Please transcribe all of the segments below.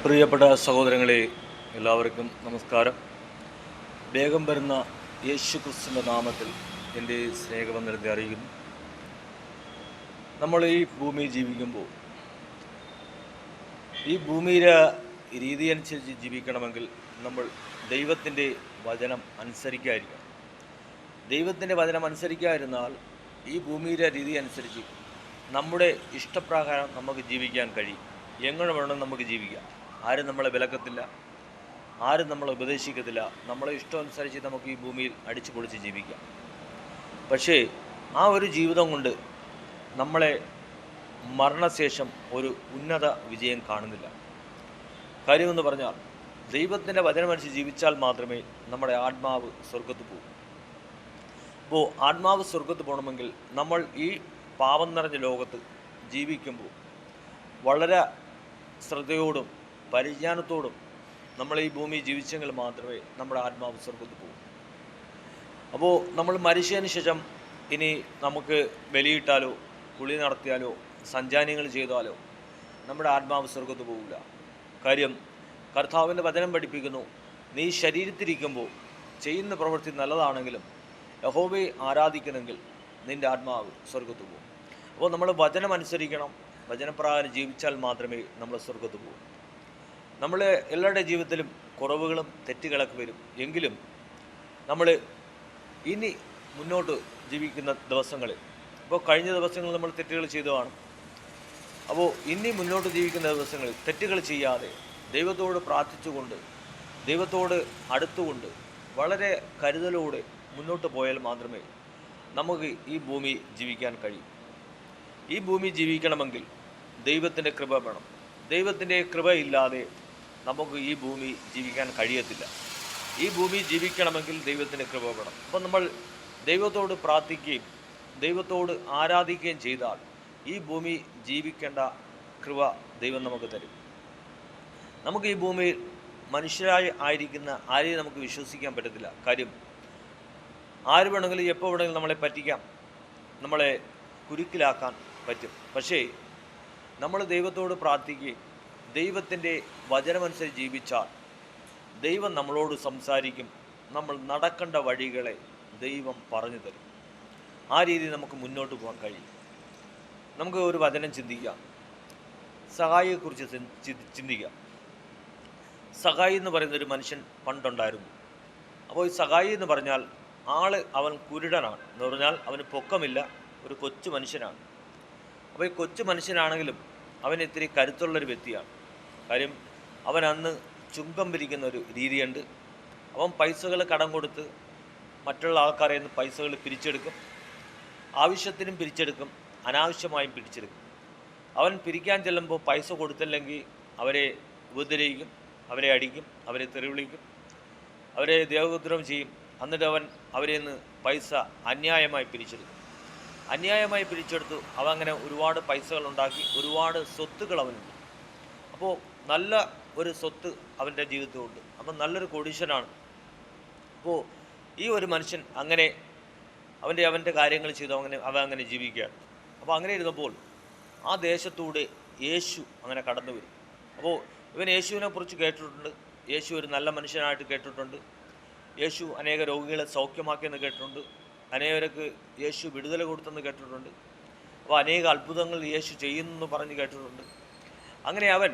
പ്രിയപ്പെട്ട സഹോദരങ്ങളെ, എല്ലാവർക്കും നമസ്കാരം. വേഗം വരുന്ന യേശു ക്രിസ്തുവിൻ്റെ നാമത്തിൽ എൻ്റെ സ്നേഹവന്ദനത്തെ അറിയിക്കുന്നു. നമ്മൾ ഈ ഭൂമിയിൽ ജീവിക്കുമ്പോൾ ഈ ഭൂമിയിലെ രീതി അനുസരിച്ച് ജീവിക്കണമെങ്കിൽ നമ്മൾ ദൈവത്തിൻ്റെ വചനം അനുസരിക്കാതിരിക്കണം. ദൈവത്തിൻ്റെ വചനം അനുസരിക്കാതിരുന്നാൽ ഈ ഭൂമിയിലെ രീതി അനുസരിച്ച് നമ്മുടെ ഇഷ്ടപ്രകാരം നമുക്ക് ജീവിക്കാൻ കഴിയും. എങ്ങനെ വേണം നമുക്ക് ജീവിക്കാം. ആരും നമ്മളെ വിലക്കത്തില്ല, ആരും നമ്മളെ ഉപദേശിക്കത്തില്ല. നമ്മളെ ഇഷ്ടം അനുസരിച്ച് നമുക്ക് ഈ ഭൂമിയിൽ അടിച്ചു പൊളിച്ച് ജീവിക്കാം. പക്ഷേ ആ ഒരു ജീവിതം കൊണ്ട് നമ്മളെ മരണശേഷം ഒരു ഉന്നത വിജയം കാണുന്നില്ല. കാര്യമെന്ന് പറഞ്ഞാൽ ദൈവത്തിൻ്റെ വചനമനുസരിച്ച് ജീവിച്ചാൽ മാത്രമേ നമ്മുടെ ആത്മാവ് സ്വർഗത്ത് പോകും. അപ്പോൾ ആത്മാവ് സ്വർഗത്ത് പോകണമെങ്കിൽ നമ്മൾ ഈ പാപം നിറഞ്ഞ ലോകത്ത് ജീവിക്കുമ്പോൾ വളരെ ശ്രദ്ധയോടും പരിജ്ഞാനത്തോടും നമ്മൾ ഈ ഭൂമി ജീവിച്ചെങ്കിൽ മാത്രമേ നമ്മുടെ ആത്മാവ് സ്വർഗത്ത് പോകും. അപ്പോൾ നമ്മൾ മരിച്ചതിന് ശേഷം ഇനി നമുക്ക് ബലിയിട്ടാലോ കുളി നടത്തിയാലോ സഞ്ചാരങ്ങൾ ചെയ്താലോ നമ്മുടെ ആത്മാവ് സ്വർഗത്ത് പോകില്ല. കാര്യം കർത്താവിൻ്റെ വചനം പഠിപ്പിക്കുന്നു, നീ ശരീരത്തിരിക്കുമ്പോൾ ചെയ്യുന്ന പ്രവൃത്തി നല്ലതാണെങ്കിലും യഹോവയെ ആരാധിക്കണമെങ്കിൽ നിൻ്റെ ആത്മാവ് സ്വർഗത്ത് പോകും. അപ്പോൾ നമ്മൾ വചനം അനുസരിക്കണം. വചനപ്രകാരം ജീവിച്ചാൽ മാത്രമേ നമ്മൾ സ്വർഗത്ത് പോകും. നമ്മൾ എല്ലാവരുടെ ജീവിതത്തിലും കുറവുകളും തെറ്റുകളൊക്കെ വരും. എങ്കിലും നമ്മൾ ഇനി മുന്നോട്ട് ജീവിക്കുന്ന ദിവസങ്ങളിൽ, ഇപ്പോൾ കഴിഞ്ഞ ദിവസങ്ങളിൽ നമ്മൾ തെറ്റുകൾ ചെയ്തു കാണും. അപ്പോൾ ഇനി മുന്നോട്ട് ജീവിക്കുന്ന ദിവസങ്ങളിൽ തെറ്റുകൾ ചെയ്യാതെ ദൈവത്തോട് പ്രാർത്ഥിച്ചുകൊണ്ട് ദൈവത്തോട് അടുത്തുകൊണ്ട് വളരെ കരുതലോടെ മുന്നോട്ട് പോയാൽ മാത്രമേ നമുക്ക് ഈ ഭൂമി ജീവിക്കാൻ കഴിയും. ഈ ഭൂമി ജീവിക്കണമെങ്കിൽ ദൈവത്തിൻ്റെ കൃപ വേണം. ദൈവത്തിൻ്റെ കൃപയില്ലാതെ നമുക്ക് ഈ ഭൂമി ജീവിക്കാൻ കഴിയത്തില്ല. ഈ ഭൂമി ജീവിക്കണമെങ്കിൽ ദൈവത്തിൻ്റെ കൃപ വേണം. അപ്പം നമ്മൾ ദൈവത്തോട് പ്രാർത്ഥിക്കുകയും ദൈവത്തോട് ആരാധിക്കുകയും ചെയ്താൽ ഈ ഭൂമി ജീവിക്കേണ്ട കൃപ ദൈവം നമുക്ക് തരും. നമുക്ക് ഈ ഭൂമിയിൽ മനുഷ്യരായി ആയിരിക്കുന്ന ആരെയും നമുക്ക് വിശ്വസിക്കാൻ പറ്റത്തില്ല. കാര്യം ആര് വേണമെങ്കിലും എപ്പോൾ വേണമെങ്കിലും നമ്മളെ പറ്റിക്കാം, നമ്മളെ കുരുക്കിലാക്കാൻ പറ്റും. പക്ഷേ നമ്മൾ ദൈവത്തോട് പ്രാർത്ഥിക്കുകയും ദൈവത്തിൻ്റെ വചനമനുസരിച്ച് ജീവിച്ചാൽ ദൈവം നമ്മളോട് സംസാരിക്കും. നമ്മൾ നടക്കേണ്ട വഴികളെ ദൈവം പറഞ്ഞു തരും. ആ രീതിയിൽ നമുക്ക് മുന്നോട്ട് പോകാൻ കഴിയും. നമുക്ക് ഒരു വചനം ചിന്തിക്കാം. സഹായിയെക്കുറിച്ച് ചിന്തിക്കാം. സഹായി എന്ന് പറയുന്നൊരു മനുഷ്യൻ പണ്ടുണ്ടായിരുന്നു. അപ്പോൾ ഈ സഹായി എന്ന് പറഞ്ഞാൽ അവൻ കുരുടനാണ് എന്ന് പറഞ്ഞാൽ അവന് പൊക്കമില്ല, ഒരു കൊച്ചു മനുഷ്യനാണ്. അപ്പോൾ ഈ കൊച്ചു മനുഷ്യനാണെങ്കിലും അവൻ ഇത്തിരി കരുത്തുള്ളൊരു വ്യക്തിയാണ്. കാര്യം അവൻ അന്ന് ചുങ്കം പിരിക്കുന്ന ഒരു രീതിയുണ്ട്. അവൻ പൈസകൾ കടം കൊടുത്ത് മറ്റുള്ള ആൾക്കാരെ നിന്ന് പൈസകൾ പിരിച്ചെടുക്കും. ആവശ്യത്തിനും പിരിച്ചെടുക്കും, അനാവശ്യമായും പിരിച്ചെടുക്കും. അവൻ പിരിക്കാൻ ചെല്ലുമ്പോൾ പൈസ കൊടുത്തില്ലെങ്കിൽ അവരെ ഉപദ്രവിക്കും, അവരെ അടിക്കും, അവരെ തെറിവിളിക്കും, അവരെ ദേഹോദ്രവം ചെയ്യും. എന്നിട്ട് അവൻ അവരിൽ നിന്ന് പൈസ അന്യായമായി പിരിച്ചെടുക്കും. അന്യായമായി പിരിച്ചെടുത്തു അവൻ അങ്ങനെ ഒരുപാട് പൈസകൾ ഉണ്ടാക്കി, ഒരുപാട് സ്വത്തുകൾ അവനുണ്ട്. അപ്പോൾ നല്ല ഒരു സ്വത്ത് അവൻ്റെ ജീവിതത്തിലുണ്ട്. അപ്പം നല്ലൊരു കോടീശ്വരനാണ്. അപ്പോൾ ഈ ഒരു മനുഷ്യൻ അങ്ങനെ അവൻ്റെ കാര്യങ്ങൾ ചെയ്തു അവൻ അങ്ങനെ ജീവിക്കുകയാണ്. അപ്പോൾ അങ്ങനെ ഇരുന്നപ്പോൾ ആ ദേശത്തൂടെ യേശു അങ്ങനെ കടന്നു വരും. അപ്പോൾ ഇവൻ യേശുവിനെ കുറിച്ച് കേട്ടിട്ടുണ്ട്. യേശു ഒരു നല്ല മനുഷ്യനായിട്ട് കേട്ടിട്ടുണ്ട്. യേശു അനേക രോഗികളെ സൗഖ്യമാക്കിയെന്ന് കേട്ടിട്ടുണ്ട്. അനേകർക്ക് യേശു വിടുതല കൊടുത്തെന്ന് കേട്ടിട്ടുണ്ട്. അപ്പോൾ അനേക അത്ഭുതങ്ങൾ യേശു ചെയ്യുന്നെന്ന് പറഞ്ഞ് കേട്ടിട്ടുണ്ട്. അങ്ങനെ അവൻ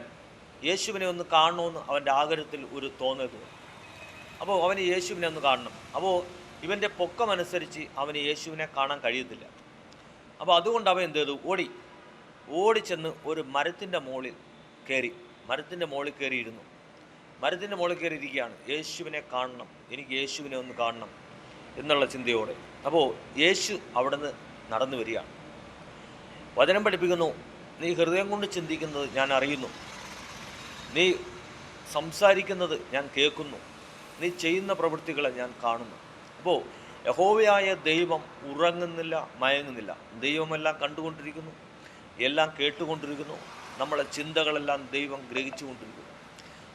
യേശുവിനെ ഒന്ന് കാണണമെന്ന് അവൻ്റെ ആഗ്രഹത്തിൽ ഒരു തോന്നൽ തോന്നി. അപ്പോൾ അവന് യേശുവിനെ ഒന്ന് കാണണം. അപ്പോൾ ഇവൻ്റെ പൊക്കമനുസരിച്ച് അവന് യേശുവിനെ കാണാൻ കഴിയത്തില്ല. അപ്പോൾ അതുകൊണ്ട് അവൻ എന്ത് ചെയ്തു? ഓടിച്ചെന്ന് ഒരു മരത്തിൻ്റെ മുകളിൽ കയറിയിരുന്നു. മരത്തിൻ്റെ മുകളിൽ കയറിയിരിക്കുകയാണ്. യേശുവിനെ കാണണം, എനിക്ക് യേശുവിനെ ഒന്ന് കാണണം എന്നുള്ള ചിന്തയോടെ. അപ്പോൾ യേശു അവിടെ നിന്ന് നടന്നു വരികയാണ്. വചനം പഠിപ്പിക്കുന്നു, നീ ഹൃദയം കൊണ്ട് ചിന്തിക്കുന്നത് ഞാൻ അറിയുന്നു, നീ സംസാരിക്കുന്നത് ഞാൻ കേൾക്കുന്നു, നീ ചെയ്യുന്ന പ്രവൃത്തികളെ ഞാൻ കാണുന്നു. അപ്പോൾ യഹോവയായ ദൈവം ഉറങ്ങുന്നില്ല, മയങ്ങുന്നില്ല. ദൈവമെല്ലാം കണ്ടുകൊണ്ടിരിക്കുന്നു, എല്ലാം കേട്ടുകൊണ്ടിരിക്കുന്നു. നമ്മളെ ചിന്തകളെല്ലാം ദൈവം ഗ്രഹിച്ചുകൊണ്ടിരിക്കുന്നു.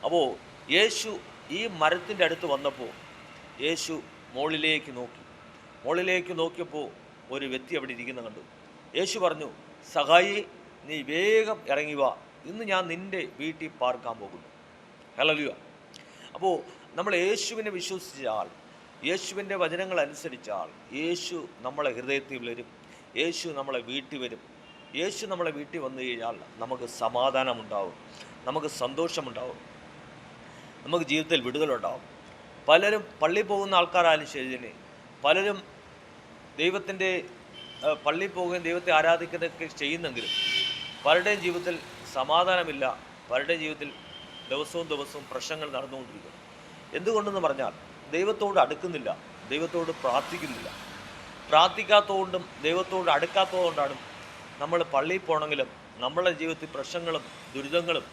അപ്പോൾ യേശു ഈ മരത്തിൻ്റെ അടുത്ത് വന്നപ്പോൾ യേശു മുകളിലേക്ക് നോക്കിയപ്പോൾ ഒരു വ്യക്തി അവിടെ ഇരിക്കുന്ന കണ്ടു. യേശു പറഞ്ഞു, സഹായി, നീ വേഗം ഇറങ്ങി വാ, ഇന്ന് ഞാൻ നിൻ്റെ വീട്ടിൽ പാർക്കാൻ പോകുന്നു. ഹല്ലേലൂയ. അപ്പോൾ നമ്മൾ യേശുവിനെ വിശ്വസിച്ചാൽ, യേശുവിൻ്റെ വചനങ്ങൾ അനുസരിച്ചാൽ, യേശു നമ്മളെ ഹൃദയത്തിൽ വരും, യേശു നമ്മളെ വീട്ടിൽ വരും. യേശു നമ്മളെ വീട്ടിൽ വന്നു കഴിഞ്ഞാൽ നമുക്ക് സമാധാനമുണ്ടാവും, നമുക്ക് സന്തോഷമുണ്ടാവും, നമുക്ക് ജീവിതത്തിൽ വിടുതലുണ്ടാവും. പലരും പള്ളിയിൽ പോകുന്ന ആൾക്കാരായാലും ശരി തന്നെ, പലരും ദൈവത്തിൻ്റെ പള്ളിയിൽ പോകുകയും ദൈവത്തെ ആരാധിക്കുന്നതൊക്കെ ചെയ്യുന്നെങ്കിലും പലരുടെയും ജീവിതത്തിൽ സമാധാനമില്ല, പലരുടെയും ജീവിതത്തിൽ ദിവസവും പ്രശ്നങ്ങൾ നടന്നുകൊണ്ടിരിക്കുന്നു. എന്തുകൊണ്ടെന്ന് പറഞ്ഞാൽ ദൈവത്തോട് അടുക്കുന്നില്ല, ദൈവത്തോട് പ്രാർത്ഥിക്കുന്നില്ല. പ്രാർത്ഥിക്കാത്തതുകൊണ്ടും ദൈവത്തോട് അടുക്കാത്തതുകൊണ്ടാണ് നമ്മൾ പള്ളിയിൽ പോകണമെങ്കിലും നമ്മളുടെ ജീവിതത്തിൽ പ്രശ്നങ്ങളും ദുരിതങ്ങളും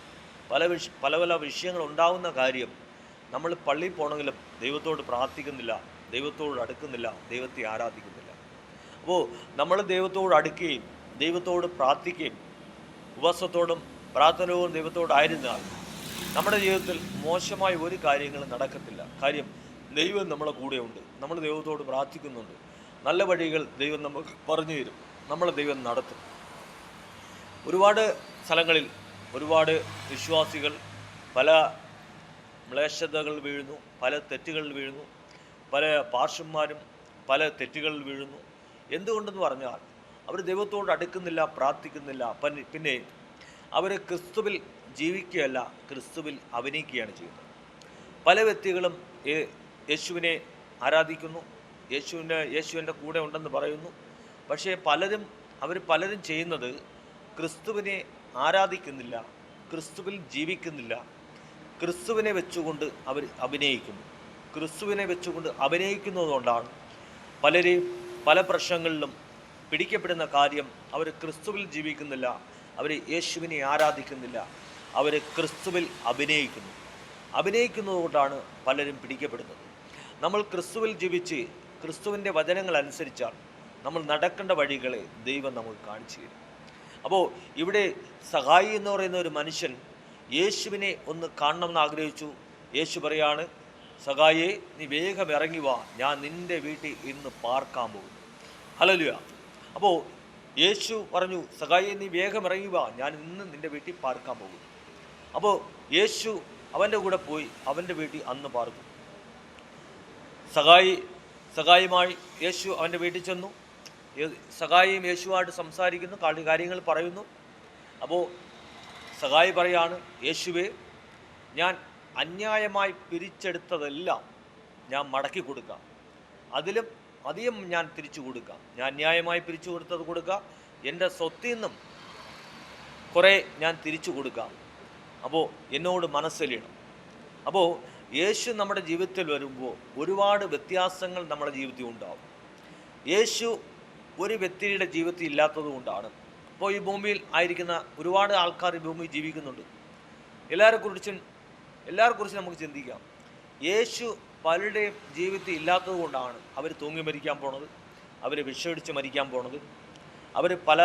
പല വിഷയങ്ങൾ ഉണ്ടാകുന്ന കാര്യം. നമ്മൾ പള്ളിയിൽ പോകണമെങ്കിലും ദൈവത്തോട് പ്രാർത്ഥിക്കുന്നില്ല, ദൈവത്തോട് അടുക്കുന്നില്ല, ദൈവത്തെ ആരാധിക്കുന്നില്ല. അപ്പോൾ നമ്മൾ ദൈവത്തോട് അടുക്കുകയും ദൈവത്തോട് പ്രാർത്ഥിക്കുകയും ഉപവാസത്തോടും പ്രാർത്ഥനയോടും ദൈവത്തോടായിരുന്നാൽ നമ്മുടെ ജീവിതത്തിൽ മോശമായ ഒരു കാര്യങ്ങളും നടക്കത്തില്ല. കാര്യം ദൈവം നമ്മളെ കൂടെയുണ്ട്, നമ്മൾ ദൈവത്തോട് പ്രാർത്ഥിക്കുന്നുണ്ട്, നല്ല വഴികൾ ദൈവം നമുക്ക് പറഞ്ഞു തരും, നമ്മളെ ദൈവം നടത്തും. ഒരുപാട് സ്ഥലങ്ങളിൽ ഒരുപാട് വിശ്വാസികൾ പല മ്ലേച്ഛതകൾ വീഴുന്നു, പല തെറ്റുകളിൽ വീഴുന്നു, പല പാർഷന്മാരും പല തെറ്റുകളിൽ വീഴുന്നു. എന്തുകൊണ്ടെന്ന് പറഞ്ഞാൽ അവർ ദൈവത്തോട് അടുക്കുന്നില്ല, പ്രാർത്ഥിക്കുന്നില്ല. പിന്നെ അവർ ക്രിസ്തുവിൽ ജീവിക്കുകയല്ല, ക്രിസ്തുവിൽ അഭിനയിക്കുകയാണ് ചെയ്യുന്നത്. പല വ്യക്തികളും യേശുവിനെ ആരാധിക്കുന്നു, യേശുവിൻ്റെ കൂടെ ഉണ്ടെന്ന് പറയുന്നു. പക്ഷേ പലരും ചെയ്യുന്നത് ക്രിസ്തുവിനെ ആരാധിക്കുന്നില്ല, ക്രിസ്തുവിൽ ജീവിക്കുന്നില്ല, ക്രിസ്തുവിനെ വെച്ചുകൊണ്ട് അവർ അഭിനയിക്കുന്നു. ക്രിസ്തുവിനെ വെച്ചുകൊണ്ട് അഭിനയിക്കുന്നതുകൊണ്ടാണ് പലരെയും പല പ്രശ്നങ്ങളിലും പിടിക്കപ്പെടുന്ന കാര്യം. അവർ ക്രിസ്തുവിൽ ജീവിക്കുന്നില്ല, അവർ യേശുവിനെ ആരാധിക്കുന്നില്ല, അവർ ക്രിസ്തുവിൽ അഭിനയിക്കുന്നതുകൊണ്ടാണ് പലരും പിടിക്കപ്പെടുന്നത്. നമ്മൾ ക്രിസ്തുവിൽ ജീവിച്ച് ക്രിസ്തുവിൻ്റെ വചനങ്ങൾ അനുസരിച്ചാൽ നമ്മൾ നടക്കേണ്ട വഴികളെ ദൈവം നമുക്ക് കാണിച്ചു തരും. അപ്പോൾ ഇവിടെ സഹായി എന്ന് പറയുന്ന ഒരു മനുഷ്യൻ യേശുവിനെ ഒന്ന് കാണണമെന്ന് ആഗ്രഹിച്ചു. യേശു പറയാണ്, സഹായിയെ നീ വേഗം ഇറങ്ങി വാ, ഞാൻ നിൻ്റെ വീട്ടിൽ ഇന്ന് പാർക്കാൻ പോകുന്നു. ഹല്ലേലൂയ. അപ്പോൾ യേശു പറഞ്ഞു, സഹായിയെ നീ വേഗം ഇറങ്ങി വാ, ഞാൻ ഇന്ന് നിൻ്റെ വീട്ടിൽ പാർക്കാൻ പോകുന്നു. അപ്പോൾ യേശു അവൻ്റെ കൂടെ പോയി അവൻ്റെ വീട്ടിൽ അന്ന് പാർത്തു. സഹായിയുമായി യേശു അവൻ്റെ വീട്ടിൽ ചെന്നു. സഹായിയും യേശുവായിട്ട് സംസാരിക്കുന്നു, കാര്യങ്ങൾ പറയുന്നു. അപ്പോൾ സഹായി പറയാണ്, യേശുവേ, ഞാൻ അന്യായമായി പിരിച്ചെടുത്തതെല്ലാം ഞാൻ മടക്കി കൊടുക്കാം, അതിലും അധികം ഞാൻ തിരിച്ചു കൊടുക്കാം. ഞാൻ അന്യായമായി പിരിച്ചു കൊടുക്കാം, എൻ്റെ സ്വത്തിൽ നിന്നും കുറേ ഞാൻ തിരിച്ചു കൊടുക്കാം. അപ്പോൾ എന്നോട് മനസ്സലിയണം. അപ്പോൾ യേശു നമ്മുടെ ജീവിതത്തിൽ വരുമ്പോൾ ഒരുപാട് വ്യത്യാസങ്ങൾ നമ്മുടെ ജീവിതത്തിൽ ഉണ്ടാകും. യേശു ഒരു വ്യക്തിയുടെ ജീവിതത്തിൽ ഇല്ലാത്തത് കൊണ്ടാണ് ഇപ്പോൾ ഈ ഭൂമിയിൽ ആയിരിക്കുന്ന ഒരുപാട് ആൾക്കാർ ഈ ഭൂമിയിൽ ജീവിക്കുന്നുണ്ട്. എല്ലാവരെക്കുറിച്ചും നമുക്ക് ചിന്തിക്കാം. യേശു പലരുടെയും ജീവിതത്തിൽ ഇല്ലാത്തത് കൊണ്ടാണ് അവർ തൂങ്ങി മരിക്കാൻ പോണത്, അവർ വിഷമടിച്ച് മരിക്കാൻ പോണത്. അവർ പല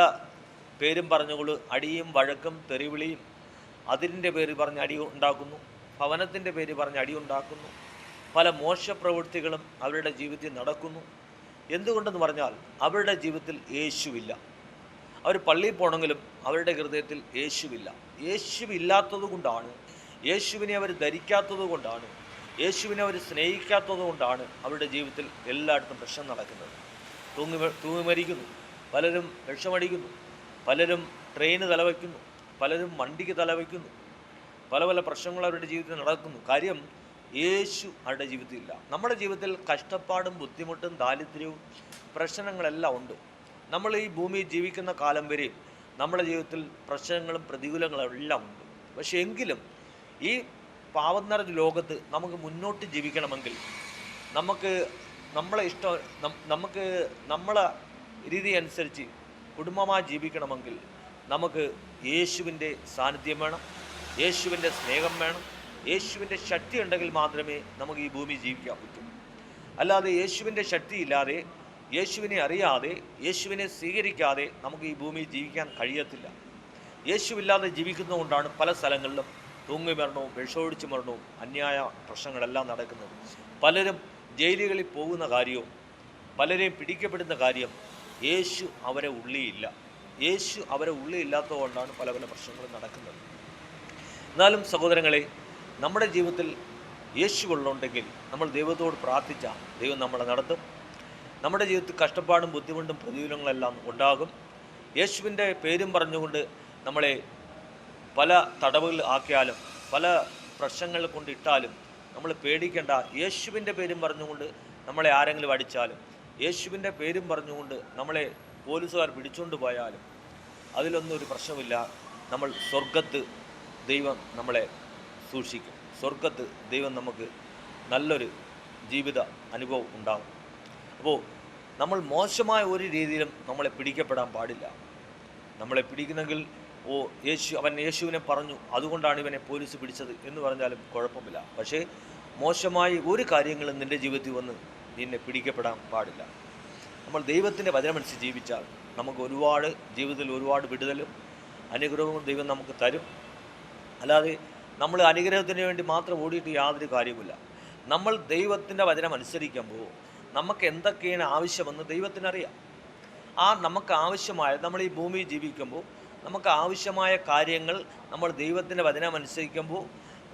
പേരും പറഞ്ഞുകൊണ്ട് അടിയും വഴക്കും തെറിവിളിയും അതിൻ്റെ പേര് പറഞ്ഞ് അടി ഉണ്ടാക്കുന്നു, ഭവനത്തിൻ്റെ പേര് പറഞ്ഞ് അടി ഉണ്ടാക്കുന്നു, പല മോശപ്രവൃത്തികളും അവരുടെ ജീവിതത്തിൽ നടക്കുന്നു. എന്തുകൊണ്ടെന്ന് പറഞ്ഞാൽ അവരുടെ ജീവിതത്തിൽ യേശുവില്ല. അവർ പള്ളിയിൽ പോകണമെങ്കിലും അവരുടെ ഹൃദയത്തിൽ യേശുവില്ല. യേശുവില്ലാത്തത് കൊണ്ടാണ്, യേശുവിനെ അവർ ധരിക്കാത്തത് കൊണ്ടാണ്, യേശുവിനെ അവർ സ്നേഹിക്കാത്തത് കൊണ്ടാണ് അവരുടെ ജീവിതത്തിൽ എല്ലായിടത്തും പ്രശ്നം നടക്കുന്നത്. തൂങ്ങി മരിക്കുന്നു, പലരും വിഷമടിക്കുന്നു, പലരും ട്രെയിന് തലവയ്ക്കുന്നു, പലരും വണ്ടിക്ക് തലവയ്ക്കുന്നു, പല പ്രശ്നങ്ങൾ അവരുടെ ജീവിതത്തിൽ നടക്കുന്നു. കാര്യം യേശു അവരുടെ ജീവിതത്തിൽ ഇല്ല. നമ്മുടെ ജീവിതത്തിൽ കഷ്ടപ്പാടും ബുദ്ധിമുട്ടും ദാരിദ്ര്യവും പ്രശ്നങ്ങളെല്ലാം ഉണ്ട്. നമ്മൾ ഈ ഭൂമിയിൽ ജീവിക്കുന്ന കാലം വരെ നമ്മുടെ ജീവിതത്തിൽ പ്രശ്നങ്ങളും പ്രതികൂലങ്ങളും എല്ലാം ഉണ്ട്. പക്ഷേ എങ്കിലും ഈ പാവം നിറഞ്ഞ ലോകത്ത് നമുക്ക് മുന്നോട്ട് ജീവിക്കണമെങ്കിൽ, നമുക്ക് നമ്മളെ രീതി അനുസരിച്ച് കുടുംബമായി ജീവിക്കണമെങ്കിൽ നമുക്ക് യേശുവിൻ്റെ സാന്നിധ്യം വേണം, യേശുവിൻ്റെ സ്നേഹം വേണം, യേശുവിൻ്റെ ശക്തി ഉണ്ടെങ്കിൽ മാത്രമേ നമുക്ക് ഈ ഭൂമി ജീവിക്കാൻ പറ്റൂ. അല്ലാതെ യേശുവിൻ്റെ ശക്തി ഇല്ലാതെ, യേശുവിനെ അറിയാതെ, യേശുവിനെ സ്വീകരിക്കാതെ നമുക്ക് ഈ ഭൂമിയിൽ ജീവിക്കാൻ കഴിയത്തില്ല. യേശുവില്ലാതെ ജീവിക്കുന്നതുകൊണ്ടാണ് പല സ്ഥലങ്ങളിലും തൂങ്ങി മരണവും വിഷമൊഴിച്ച് മരണവും അന്യായ പ്രശ്നങ്ങളെല്ലാം നടക്കുന്നത്. പലരും ജയിലുകളിൽ പോകുന്ന കാര്യവും പലരെയും പിടിക്കപ്പെടുന്ന കാര്യം യേശു അവരെ ഉള്ളിയില്ല. യേശു അവരെ ഉള്ളിയില്ലാത്തതുകൊണ്ടാണ് പല പ്രശ്നങ്ങളും നടക്കുന്നത്. എന്നാലും സഹോദരങ്ങളെ, നമ്മുടെ ജീവിതത്തിൽ യേശുവുള്ളുണ്ടെങ്കിൽ നമ്മൾ ദൈവത്തോട് പ്രാർത്ഥിച്ചാൽ ദൈവം നമ്മളെ നടത്തും. നമ്മുടെ ജീവിതത്തിൽ കഷ്ടപ്പാടും ബുദ്ധിമുട്ടും പ്രതികൂലങ്ങളെല്ലാം ഉണ്ടാകും. യേശുവിൻ്റെ പേരും പറഞ്ഞുകൊണ്ട് നമ്മളെ പല തടവുകൾ ആക്കിയാലും പല പ്രശ്നങ്ങൾ കൊണ്ടിട്ടാലും നമ്മൾ പേടിക്കേണ്ട. യേശുവിൻ്റെ പേരും പറഞ്ഞുകൊണ്ട് നമ്മളെ ആരെങ്കിലും അടിച്ചാലും, യേശുവിൻ്റെ പേരും പറഞ്ഞുകൊണ്ട് നമ്മളെ പോലീസുകാർ പിടിച്ചുകൊണ്ട് പോയാലും അതിലൊന്നും ഒരു പ്രശ്നമില്ല. നമ്മൾ സ്വർഗത്ത് ദൈവം നമ്മളെ സൂക്ഷിക്കും. സ്വർഗത്ത് ദൈവം നമുക്ക് നല്ലൊരു ജീവിത അനുഭവം ഉണ്ടാകും. അപ്പോൾ നമ്മൾ മോശമായ ഒരു രീതിയിലും നമ്മളെ പിടിക്കപ്പെടാൻ പാടില്ല. നമ്മളെ പിടിക്കുന്നെങ്കിൽ അവൻ യേശുവിനെ പറഞ്ഞു, അതുകൊണ്ടാണ് ഇവനെ പോലീസ് പിടിച്ചത് എന്ന് പറഞ്ഞാലും കുഴപ്പമില്ല. പക്ഷേ മോശമായി ഒരു കാര്യങ്ങളും നിൻ്റെ ജീവിതത്തിൽ വന്ന് നിന്നെ പിടിക്കപ്പെടാൻ പാടില്ല. നമ്മൾ ദൈവത്തിൻ്റെ വചനമനുസരിച്ച് ജീവിച്ചാൽ നമുക്ക് ജീവിതത്തിൽ ഒരുപാട് വിടുതലും അനുഗ്രഹവും ദൈവം നമുക്ക് തരും. അല്ലാതെ നമ്മൾ അനുഗ്രഹത്തിന് വേണ്ടി മാത്രം ഓടിയിട്ട് യാതൊരു കാര്യമില്ല. നമ്മൾ ദൈവത്തിൻ്റെ വചനം അനുസരിക്കുമ്പോൾ നമുക്ക് എന്തൊക്കെയാണ് ആവശ്യമെന്ന് ദൈവത്തിനറിയാം. നമുക്ക് ആവശ്യമായ, നമ്മൾ ഈ ഭൂമിയിൽ ജീവിക്കുമ്പോൾ നമുക്ക് ആവശ്യമായ കാര്യങ്ങൾ നമ്മൾ ദൈവത്തിൻ്റെ വചനം അനുസരിക്കുമ്പോൾ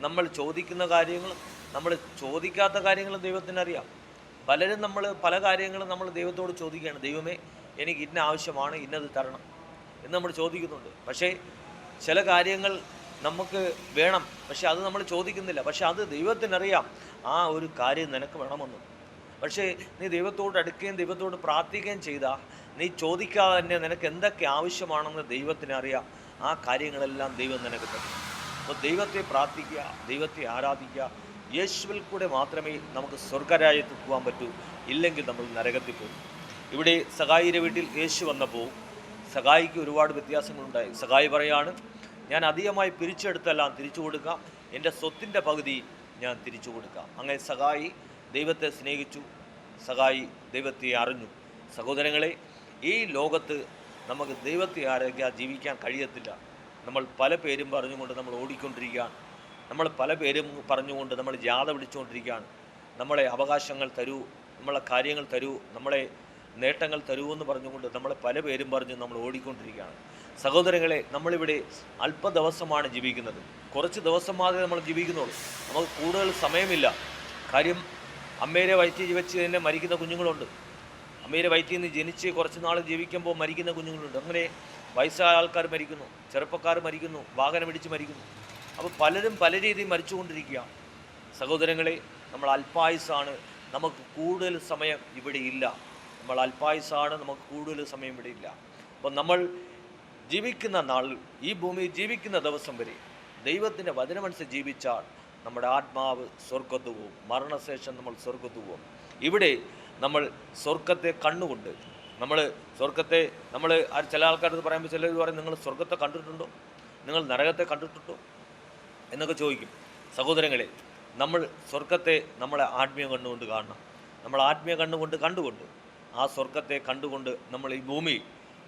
നമ്മൾ ചോദിക്കുന്ന കാര്യങ്ങളും നമ്മൾ ചോദിക്കാത്ത കാര്യങ്ങളും ദൈവത്തിനറിയാം. പലരും പല കാര്യങ്ങളും നമ്മൾ ദൈവത്തോട് ചോദിക്കുകയാണ്, ദൈവമേ എനിക്ക് ഇന്ന ആവശ്യമാണ്, ഇന്നത് തരണം എന്ന് നമ്മൾ ചോദിക്കുന്നുണ്ട്. പക്ഷേ ചില കാര്യങ്ങൾ നമുക്ക് വേണം, പക്ഷെ അത് നമ്മൾ ചോദിക്കുന്നില്ല. പക്ഷെ അത് ദൈവത്തിനറിയാം ആ ഒരു കാര്യം നിനക്ക് വേണമെന്ന്. പക്ഷേ നീ ദൈവത്തോട് അടുക്കുകയും ദൈവത്തോട് പ്രാർത്ഥിക്കുകയും ചെയ്താൽ നീ ചോദിക്കാതെ തന്നെ നിനക്ക് എന്തൊക്കെ ആവശ്യമാണെന്ന് ദൈവത്തിനറിയാം. ആ കാര്യങ്ങളെല്ലാം ദൈവം നിനക്ക് തരും. അപ്പോൾ ദൈവത്തെ പ്രാർത്ഥിക്കുക, ദൈവത്തെ ആരാധിക്കുക. യേശുവിൽ കൂടെ മാത്രമേ നമുക്ക് സ്വർഗരാജ്യത്തിൽ പോകാൻ പറ്റൂ, ഇല്ലെങ്കിൽ നമ്മൾ നരകത്തിൽ പോകും. ഇവിടെ സഗായിയുടെ വീട്ടിൽ യേശു വന്നപ്പോൾ സഗായിക്ക് ഒരുപാട് വ്യത്യാസങ്ങളുണ്ടായി. സഗായി പറയാണ്, ഞാൻ അധികമായി പിരിച്ചെടുത്തെല്ലാം തിരിച്ചു കൊടുക്കാം, എൻ്റെ സ്വത്തിൻ്റെ പകുതി ഞാൻ തിരിച്ചു കൊടുക്കാം. അങ്ങനെ സഗായി ദൈവത്തെ സ്നേഹിച്ചു, സഗായി ദൈവത്തെ അറിഞ്ഞു. സഹോദരങ്ങളെ, ഈ ലോകത്ത് നമുക്ക് ദൈവത്തെ ആരാധിക്കാതെ ജീവിക്കാൻ കഴിയത്തില്ല. നമ്മൾ പല പേരും പറഞ്ഞുകൊണ്ട് നമ്മൾ ഓടിക്കൊണ്ടിരിക്കുകയാണ്. നമ്മൾ പല പേരും പറഞ്ഞുകൊണ്ട് നമ്മൾ ജാഥ പിടിച്ചുകൊണ്ടിരിക്കുകയാണ്. നമ്മളെ അവകാശങ്ങൾ തരൂ, നമ്മളെ കാര്യങ്ങൾ തരൂ, നമ്മളെ നേട്ടങ്ങൾ തരൂ എന്ന് പറഞ്ഞുകൊണ്ട് നമ്മളെ പല പേരും പറഞ്ഞ് നമ്മൾ ഓടിക്കൊണ്ടിരിക്കുകയാണ്. സഹോദരങ്ങളെ, നമ്മളിവിടെ അല്പ ദിവസമാണ് ജീവിക്കുന്നത്. കുറച്ച് ദിവസം മാത്രമേ നമ്മൾ ജീവിക്കുന്നുള്ളൂ. നമുക്ക് കൂടുതൽ സമയമില്ല. കാര്യം അമ്മയുടെ വയറ്റിൽ വെച്ച് തന്നെ മരിക്കുന്ന കുഞ്ഞുങ്ങളുണ്ട്. അമ്മയുടെ വയറ്റിൽ നിന്ന് ജനിച്ച് കുറച്ച് നാൾ ജീവിക്കുമ്പോൾ മരിക്കുന്ന കുഞ്ഞുങ്ങളുണ്ട്. അങ്ങനെ വയസ്സായ ആൾക്കാർ മരിക്കുന്നു, ചെറുപ്പക്കാർ മരിക്കുന്നു, വാഹനം ഇടിച്ച് മരിക്കുന്നു. അപ്പോൾ പലരും പല രീതിയിൽ മരിച്ചുകൊണ്ടിരിക്കുക. സഹോദരങ്ങളെ, നമ്മൾ അല്പായുസാണ്, നമുക്ക് കൂടുതൽ സമയം ഇവിടെ ഇല്ല. നമ്മൾ അല്പായുസാണ്, നമുക്ക് കൂടുതൽ സമയം ഇവിടെ ഇല്ല. അപ്പോൾ നമ്മൾ ജീവിക്കുന്ന നാൾ, ഈ ഭൂമിയിൽ ജീവിക്കുന്ന ദിവസം വരെ ദൈവത്തിൻ്റെ വചനമനുസരിച്ച് ജീവിച്ചാൽ നമ്മുടെ ആത്മാവ് സ്വർഗത്ത് പോകും. മരണശേഷം നമ്മൾ സ്വർഗത്ത് പോകും. ഇവിടെ നമ്മൾ സ്വർഗത്തെ കണ്ണുകൊണ്ട് ചില ആൾക്കാരത് പറയുമ്പോൾ ചിലർ പറയും, നിങ്ങൾ സ്വർഗത്തെ കണ്ടിട്ടുണ്ടോ, നിങ്ങൾ നരകത്തെ കണ്ടിട്ടുണ്ടോ എന്നൊക്കെ ചോദിക്കും. സഹോദരങ്ങളെ, നമ്മൾ സ്വർഗത്തെ നമ്മളെ ആത്മീയ കണ്ണുകൊണ്ട് കാണണം. നമ്മൾ ആത്മീയ കണ്ടുകൊണ്ട് ആ സ്വർഗത്തെ കണ്ടുകൊണ്ട് നമ്മൾ ഈ ഭൂമി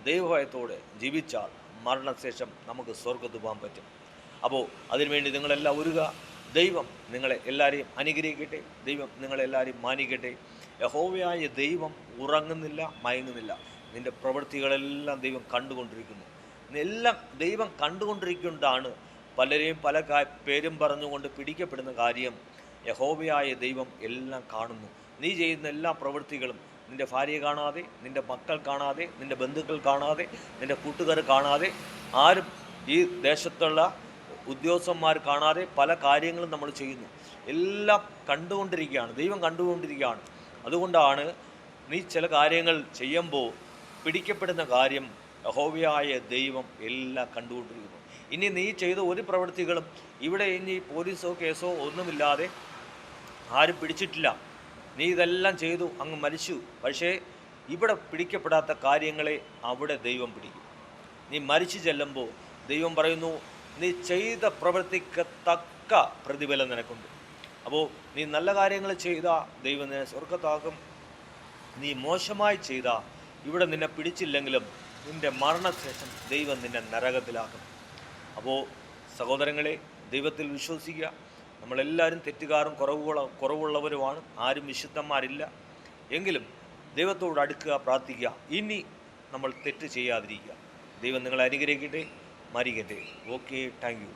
ദൈവഭയത്തോടെ ജീവിച്ചാൽ മരണശേഷം നമുക്ക് സ്വർഗത്ത് പോകാൻ പറ്റും. അപ്പോൾ അതിനുവേണ്ടി നിങ്ങളെല്ലാം ഒരുങ്ങുക. ദൈവം നിങ്ങളെ എല്ലാവരെയും അനുഗ്രഹിക്കട്ടെ. ദൈവം നിങ്ങളെല്ലാവരെയും മാനിക്കട്ടെ. യഹോവയായ ദൈവം ഉറങ്ങുന്നില്ല, മയങ്ങുന്നില്ല. നിൻ്റെ പ്രവൃത്തികളെല്ലാം ദൈവം കണ്ടുകൊണ്ടിരിക്കുന്നു. എല്ലാം ദൈവം കണ്ടുകൊണ്ടിരിക്കുന്നതാണ്. പലരെയും പല പേരും പറഞ്ഞുകൊണ്ട് പിടിക്കപ്പെടുന്ന കാര്യം യഹോവയായ ദൈവം എല്ലാം കാണുന്നു. നീ ചെയ്യുന്ന എല്ലാ പ്രവൃത്തികളും നിൻ്റെ ഭാര്യ കാണാതെ, നിൻ്റെ മക്കൾ കാണാതെ, നിൻ്റെ ബന്ധുക്കൾ കാണാതെ, നിൻ്റെ കൂട്ടുകാർ കാണാതെ, ആരും ഈ ദേശത്തുള്ള ഉദ്യോഗസ്ഥന്മാർ കാണാതെ പല കാര്യങ്ങളും നമ്മൾ ചെയ്യുന്നു. എല്ലാം കണ്ടുകൊണ്ടിരിക്കുകയാണ്, ദൈവം കണ്ടുകൊണ്ടിരിക്കുകയാണ്. അതുകൊണ്ടാണ് നീ ചില കാര്യങ്ങൾ ചെയ്യുമ്പോൾ പിടിക്കപ്പെടുന്ന കാര്യം യഹോവയായ ദൈവം എല്ലാം കണ്ടുകൊണ്ടിരിക്കുന്നു. ഇനി നീ ചെയ്ത ഒരു പ്രവൃത്തികളും ഇവിടെ ഇനി പോലീസോ കേസോ ഒന്നുമില്ലാതെ ആരും പിടിച്ചിട്ടില്ല. നീ ഇതെല്ലാം ചെയ്തു, അങ്ങ് മരിച്ചു. പക്ഷേ ഇവിടെ പിടിക്കപ്പെടാത്ത കാര്യങ്ങളെ അവിടെ ദൈവം പിടിക്കും. നീ മരിച്ചു ചെല്ലുമ്പോൾ ദൈവം പറയുന്നു, നീ ചെയ്ത പ്രവൃത്തിക്ക് തക്ക പ്രതിഫലം നിനക്കുണ്ട്. അപ്പോൾ നീ നല്ല കാര്യങ്ങൾ ചെയ്താൽ ദൈവം നിന്നെ സ്വർഗത്താക്കും. നീ മോശമായി ചെയ്താൽ ഇവിടെ നിന്നെ പിടിച്ചില്ലെങ്കിലും നിൻ്റെ മരണശേഷം ദൈവം നിന്നെ നരകത്തിലാക്കും. അപ്പോൾ സഹോദരങ്ങളെ, ദൈവത്തിൽ വിശ്വസിക്കുക. നമ്മളെല്ലാവരും തെറ്റുകാരും കുറവുള്ളവരുമാണ്. ആരും വിശുദ്ധന്മാരില്ല. എങ്കിലും ദൈവത്തോട് അടുക്കുക, പ്രാർത്ഥിക്കുക. ഇനി നമ്മൾ തെറ്റ് ചെയ്യാതിരിക്കുക. ദൈവം നിങ്ങളെ അനുഗ്രഹിക്കട്ടെ, മരിക്കട്ടെ. Okay, thank you.